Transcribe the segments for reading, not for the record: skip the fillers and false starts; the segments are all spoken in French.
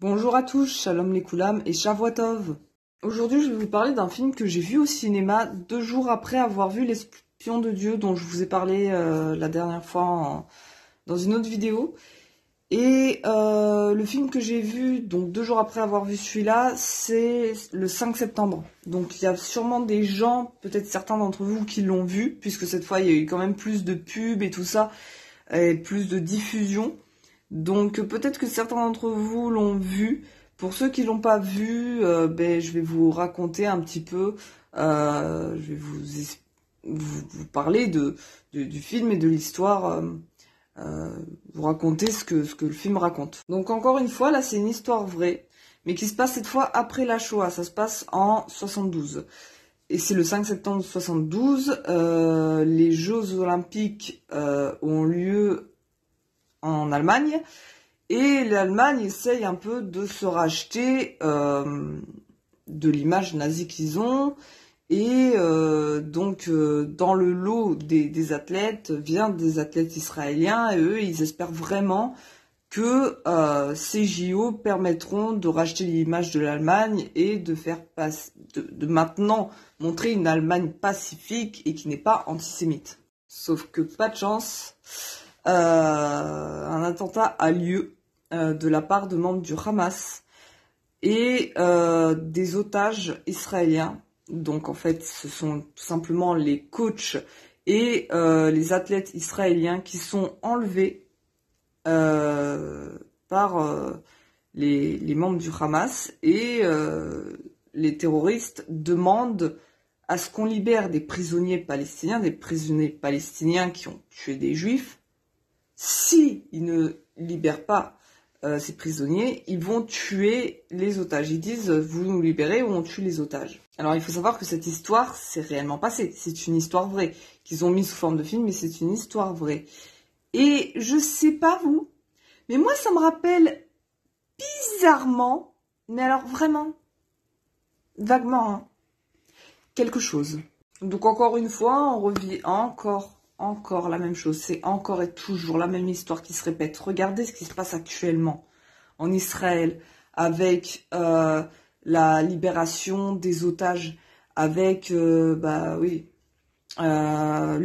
Bonjour à tous, Shalom les Koulam et Shavua Tov. Aujourd'hui, je vais vous parler d'un film que j'ai vu au cinéma 2 jours après avoir vu L'Espion de Dieu, dont je vous ai parlé la dernière fois dans une autre vidéo. Et le film que j'ai vu, donc 2 jours après avoir vu celui-là, c'est le 5 septembre. Donc il y a sûrement des gens, peut-être certains d'entre vous, qui l'ont vu, puisque cette fois il y a eu quand même plus de pubs et tout ça, et plus de diffusion. Donc peut-être que certains d'entre vous l'ont vu. Pour ceux qui l'ont pas vu, je vais vous raconter un petit peu, je vais vous parler du film et de l'histoire, vous raconter ce que le film raconte. Donc encore une fois, là c'est une histoire vraie, mais qui se passe cette fois après la Shoah. Ça se passe en 72. Et c'est le 5 septembre 72. Les Jeux Olympiques ont lieu en Allemagne, et l'Allemagne essaye un peu de se racheter de l'image nazie qu'ils ont, et donc dans le lot des athlètes vient des athlètes israéliens, et eux ils espèrent vraiment que ces JO permettront de racheter l'image de l'Allemagne et de faire de maintenant montrer une Allemagne pacifique et qui n'est pas antisémite. Sauf que pas de chance. Un attentat a lieu de la part de membres du Hamas et des otages israéliens. Donc en fait, ce sont tout simplement les coachs et les athlètes israéliens qui sont enlevés par les membres du Hamas, et les terroristes demandent à ce qu'on libère des prisonniers palestiniens qui ont tué des juifs. Si ils ne libèrent pas ces prisonniers, ils vont tuer les otages. Ils disent, vous nous libérez ou on tue les otages. Alors il faut savoir que cette histoire s'est réellement passée. C'est une histoire vraie, qu'ils ont mis sous forme de film, mais c'est une histoire vraie. Et je sais pas vous, mais moi ça me rappelle bizarrement, mais alors vraiment, vaguement, hein, quelque chose. Donc encore une fois, on revit encore la même chose. C'est encore et toujours la même histoire qui se répète. Regardez ce qui se passe actuellement en Israël avec la libération des otages, avec le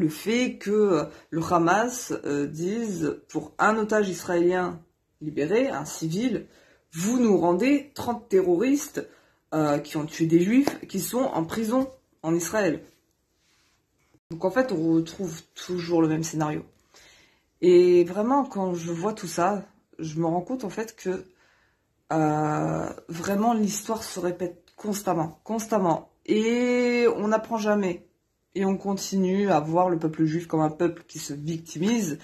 fait que le Hamas dise, pour un otage israélien libéré, un civil, vous nous rendez 30 terroristes qui ont tué des juifs qui sont en prison en Israël. Donc en fait, on retrouve toujours le même scénario. Et vraiment, quand je vois tout ça, je me rends compte en fait que vraiment l'histoire se répète constamment. Et on n'apprend jamais. Et on continue à voir le peuple juif comme un peuple qui se victimise.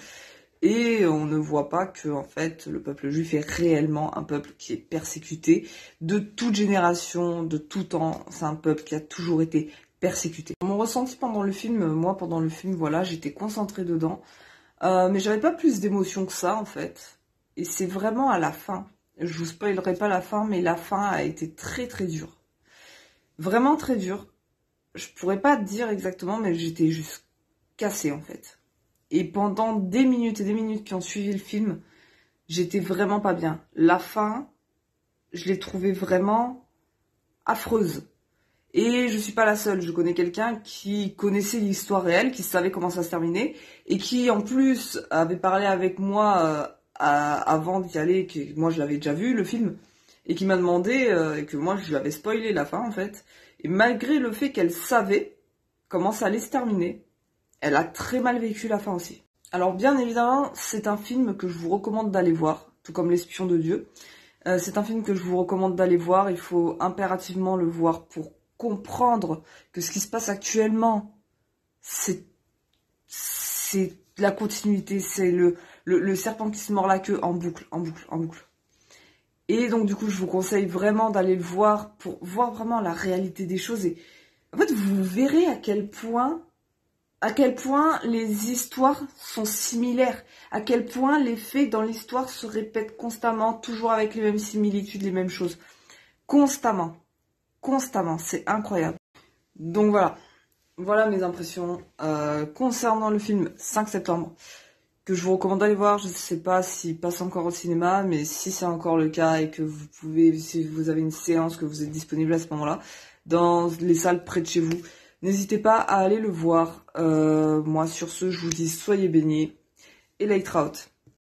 Et on ne voit pas que en fait, le peuple juif est réellement un peuple qui est persécuté de toute génération, de tout temps. C'est un peuple qui a toujours été persécuté. Mon ressenti pendant le film, voilà, j'étais concentrée dedans, mais j'avais pas plus d'émotion que ça en fait. Et c'est vraiment à la fin, je vous spoilerai pas la fin, mais la fin a été très très dure. Vraiment très dure. Je pourrais pas dire exactement, mais j'étais juste cassée en fait. Et pendant des minutes et des minutes qui ont suivi le film, j'étais vraiment pas bien. La fin, je l'ai trouvée vraiment affreuse. Et je suis pas la seule, je connais quelqu'un qui connaissait l'histoire réelle, qui savait comment ça se terminait, et qui en plus avait parlé avec moi avant d'y aller, que moi je l'avais déjà vu le film, et qui m'a demandé, et que moi je lui avais spoilé la fin en fait, et malgré le fait qu'elle savait comment ça allait se terminer, elle a très mal vécu la fin aussi. Alors bien évidemment, c'est un film que je vous recommande d'aller voir, tout comme L'Espion de Dieu. C'est un film que je vous recommande d'aller voir, il faut impérativement le voir pour comprendre que ce qui se passe actuellement, c'est la continuité, c'est le serpent qui se mord la queue en boucle. Et donc du coup, je vous conseille vraiment d'aller le voir pour voir vraiment la réalité des choses. Et en fait, vous verrez à quel point les histoires sont similaires, à quel point les faits dans l'histoire se répètent constamment, toujours avec les mêmes similitudes, les mêmes choses. Constamment, c'est incroyable. Donc voilà mes impressions concernant le film 5 septembre. que je vous recommande d'aller voir. Je sais pas s'il passe encore au cinéma, mais si c'est encore le cas et que vous pouvez, si vous avez une séance, que vous êtes disponible à ce moment-là, dans les salles près de chez vous, n'hésitez pas à aller le voir. Moi, sur ce, je vous dis soyez baignés et Lake Trout.